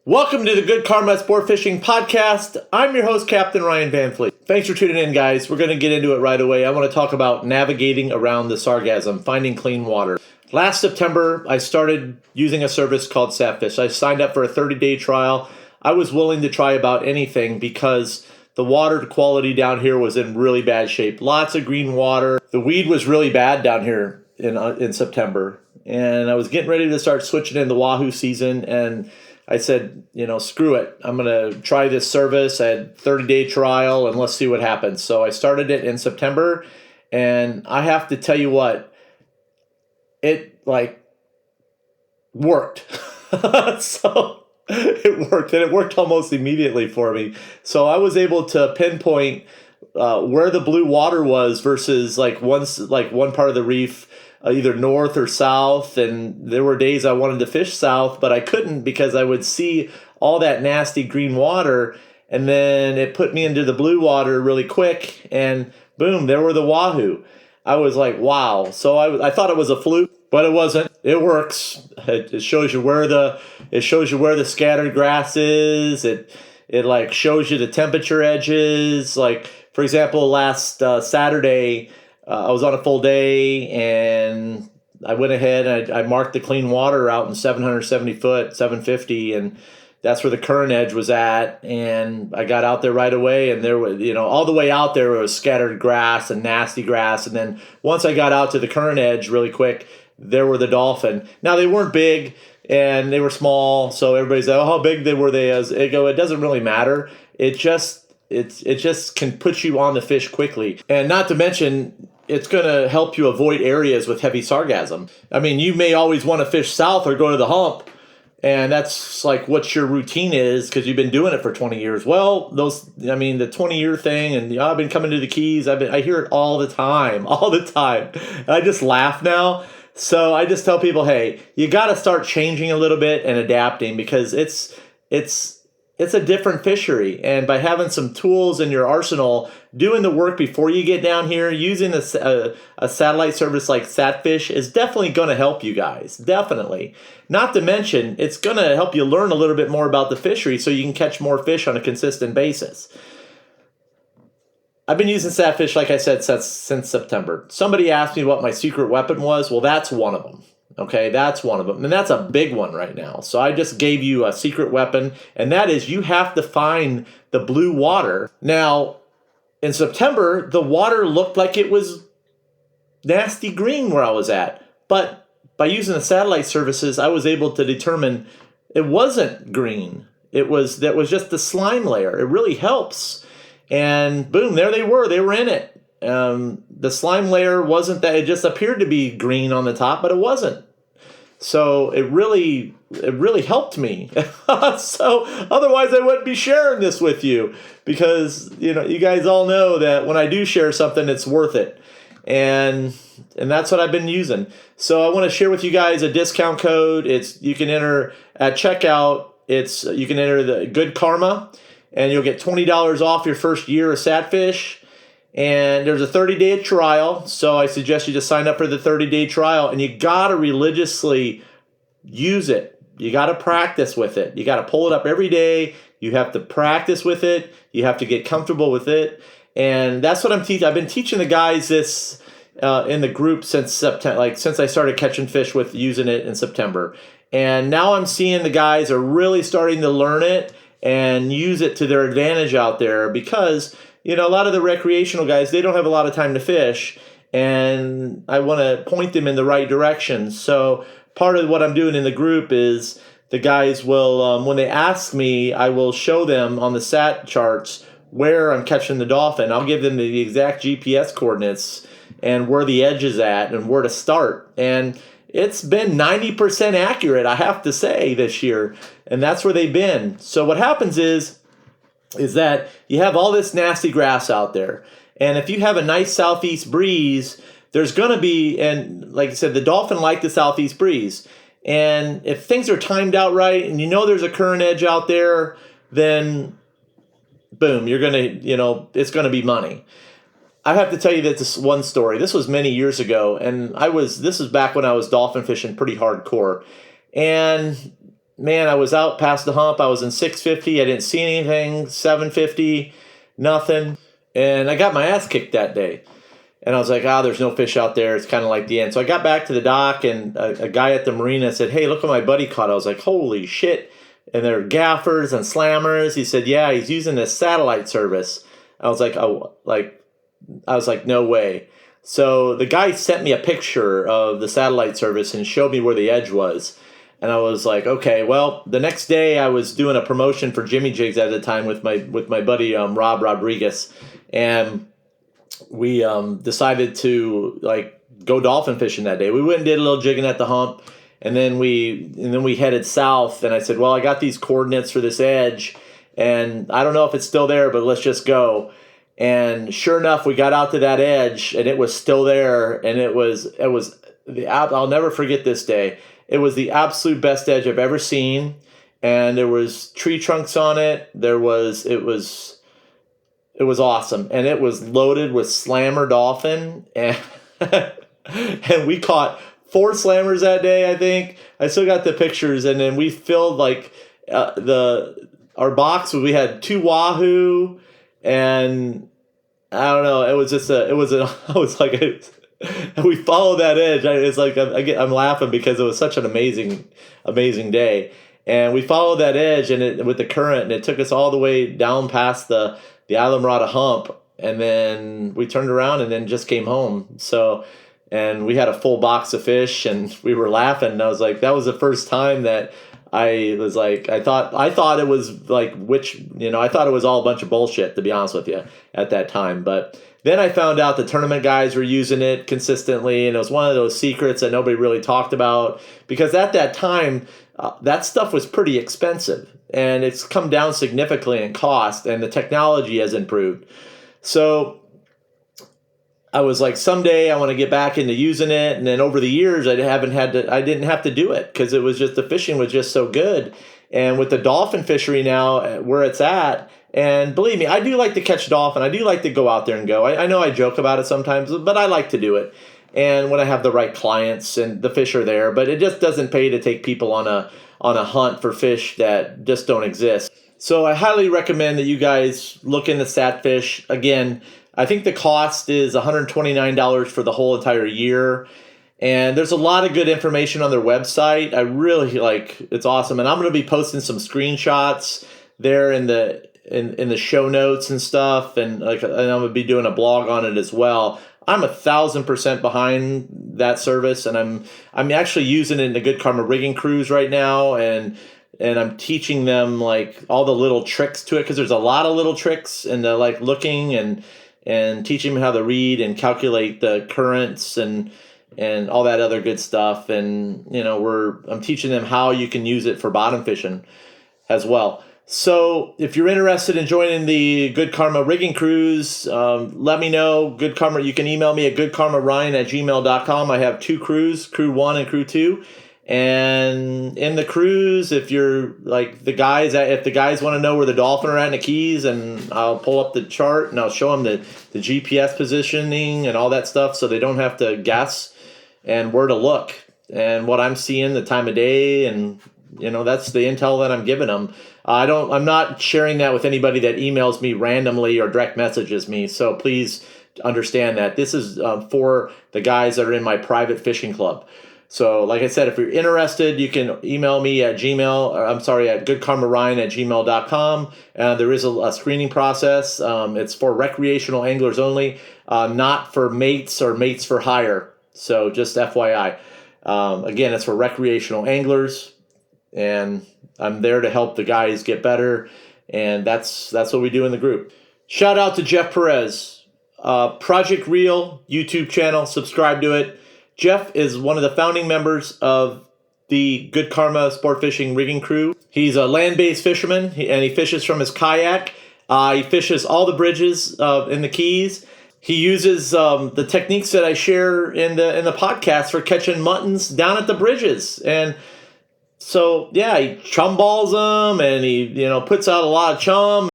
Welcome to the Good Karma Sport Fishing Podcast. I'm your host, Captain Ryan Van Fleet. Thanks for tuning in, guys. We're going to get into it right away. I want to talk about navigating around the Sargassum, finding clean water. Last September, I started using a service called SATFISH. I signed up for a 30-day trial. I was willing to try about anything because the water quality down here was in really bad shape. Lots of green water. The weed was really bad down here in September. And I was getting ready to start switching in the Wahoo season, and I said, screw it. I'm going to try this service. I had 30-day trial, and let's see what happens. So I started it in September, and I have to tell you what, it worked. So it worked, and it worked almost immediately for me. So I was able to pinpoint where the blue water was versus one part of the reef, either north or south, and there were days I wanted to fish south, but I couldn't because I would see all that nasty green water, and then it put me into the blue water really quick, and boom, there were the Wahoo. I was like, wow. So I thought it was a fluke, but it wasn't. It works. It shows you where the scattered grass is. It shows you the temperature edges. Like, for example, last Saturday, I was on a full day, and I went ahead and I marked the clean water out in 770 foot, 750, and that's where the current edge was at. And I got out there right away, and there was, all the way out there was scattered grass and nasty grass. And then once I got out to the current edge really quick, there were the Dolphin. Now, they weren't big and they were small, so everybody's like, oh, how big were they? It doesn't really matter. It just can put you on the fish quickly. And not to mention, it's going to help you avoid areas with heavy sargassum. I mean, you may always want to fish south or go to the hump, and that's like what your routine is because you've been doing it for 20 years. Well, the 20-year thing, and I've been coming to the Keys. I hear it all the time. I just laugh now. So I just tell people, hey, you got to start changing a little bit and adapting because it's a different fishery. And by having some tools in your arsenal, doing the work before you get down here, using a satellite service like SATFISH is definitely going to help you guys. Definitely. Not to mention, it's going to help you learn a little bit more about the fishery so you can catch more fish on a consistent basis. I've been using SATFISH, like I said, since September. Somebody asked me what my secret weapon was. Well, that's one of them. Okay, that's one of them. And that's a big one right now. So I just gave you a secret weapon, and that is you have to find the blue water. Now, in September, the water looked like it was nasty green where I was at. But by using the satellite services, I was able to determine it wasn't green. That was just the slime layer. It really helps. And boom, there they were. They were in it. The slime layer wasn't that, it just appeared to be green on the top, but it wasn't. So it really helped me. So otherwise I wouldn't be sharing this with you because, you guys all know that when I do share something, it's worth it. And that's what I've been using. So I want to share with you guys a discount code. You can enter at checkout. You can enter the Good Karma, and you'll get $20 off your first year of SATFISH. And there's a 30-day trial, so I suggest you just sign up for the 30-day trial, and you got to religiously use it. You got to practice with it. You got to pull it up every day. You have to practice with it. You have to get comfortable with it. And that's what I'm teaching. I've been teaching the guys this in the group since September, since I started catching fish with using it in September. And now I'm seeing the guys are really starting to learn it and use it to their advantage out there because a lot of the recreational guys, they don't have a lot of time to fish, and I want to point them in the right direction. So part of what I'm doing in the group is the guys will, when they ask me, I will show them on the SAT charts where I'm catching the dolphin. I'll give them the exact GPS coordinates and where the edge is at and where to start. And it's been 90% accurate, I have to say, this year. And that's where they've been. So what happens is that you have all this nasty grass out there. And if you have a nice southeast breeze, there's going to be, and like I said, the dolphin like the southeast breeze. And if things are timed out right and there's a current edge out there, then boom, you're going to, it's going to be money. I have to tell you that this one story. This was many years ago, and this is back when I was dolphin fishing pretty hardcore. And man, I was out past the hump. I was in 650. I didn't see anything. 750, nothing. And I got my ass kicked that day. And I was like, there's no fish out there. It's kind of like the end. So I got back to the dock, and a guy at the marina said, hey, look what my buddy caught. I was like, holy shit. And they're gaffers and slammers. He said, yeah, he's using this satellite service. I was like, no way. So the guy sent me a picture of the satellite service and showed me where the edge was. And I was like, okay, well, the next day I was doing a promotion for Jimmy Jigs at the time with my buddy Rob Rodriguez. And we decided to go dolphin fishing that day. We went and did a little jigging at the hump, and then we headed south. And I said, well, I got these coordinates for this edge, and I don't know if it's still there, but let's just go. And sure enough, we got out to that edge, and it was still there. And I'll never forget this day. It was the absolute best edge I've ever seen, and there was tree trunks on it. It was awesome, and it was loaded with slammer dolphin, and and we caught 4 slammers that day. I think I still got the pictures, and then we filled our box. We had 2 Wahoo, and I don't know. It was just we followed that edge. It's like I'm laughing because it was such an amazing day, and we followed that edge with the current, and it took us all the way down past the Islamorada hump, and then we turned around and then just came home. So, and we had a full box of fish, and we were laughing. And I was like, that was the first time that I was like, I thought it was like, I thought it was all a bunch of bullshit, to be honest with you, at that time. But then I found out the tournament guys were using it consistently, and it was one of those secrets that nobody really talked about, because at that time, that stuff was pretty expensive, and it's come down significantly in cost, and the technology has improved. So I was like, someday I want to get back into using it. And then over the years, I didn't have to do it, because it was just, the fishing was just so good. And with the dolphin fishery now where it's at, and believe me, I do like to catch dolphin. I do like to go out there and go. I know I joke about it sometimes, but I like to do it. And when I have the right clients and the fish are there, but it just doesn't pay to take people on a hunt for fish that just don't exist. So I highly recommend that you guys look into SATFISH. Again, I think the cost is $129 for the whole entire year. And there's a lot of good information on their website. I really it's awesome. And I'm going to be posting some screenshots there in the show notes and stuff. And I'm going to be doing a blog on it as well. I'm 1,000% behind that service, and I'm actually using it in the Good Karma rigging cruise right now, and I'm teaching them all the little tricks to it, because there's a lot of little tricks, and looking and teaching them how to read and calculate the currents and all that other good stuff. And I'm teaching them how you can use it for bottom fishing as well. So if you're interested in joining the Good Karma rigging cruise, let me know. Good Karma, you can email me at goodkarmaryan@gmail.com. I have 2 crews, crew 1 and crew 2. And in the cruise, if you're if the guys want to know where the dolphin are at in the Keys, and I'll pull up the chart and I'll show them the GPS positioning and all that stuff, so they don't have to guess, and where to look and what I'm seeing, the time of day, and that's the intel that I'm giving them. I'm not sharing that with anybody that emails me randomly or direct messages me. So please understand that this is for the guys that are in my private fishing club. So like I said, if you're interested, you can email me at goodkarmaryan@gmail.com. There is a screening process. It's for recreational anglers only, not for mates or mates for hire. So just FYI. Again, it's for recreational anglers, and I'm there to help the guys get better, and that's what we do in the group. Shout out to Jeff Perez, Project Reel YouTube channel. Subscribe to it. Jeff is one of the founding members of the Good Karma Sport Fishing Rigging Crew. He's a land-based fisherman, and he fishes from his kayak. He fishes all the bridges in the Keys. He uses the techniques that I share in the podcast for catching muttons down at the bridges. And so, yeah, he chum balls them, and he puts out a lot of chum.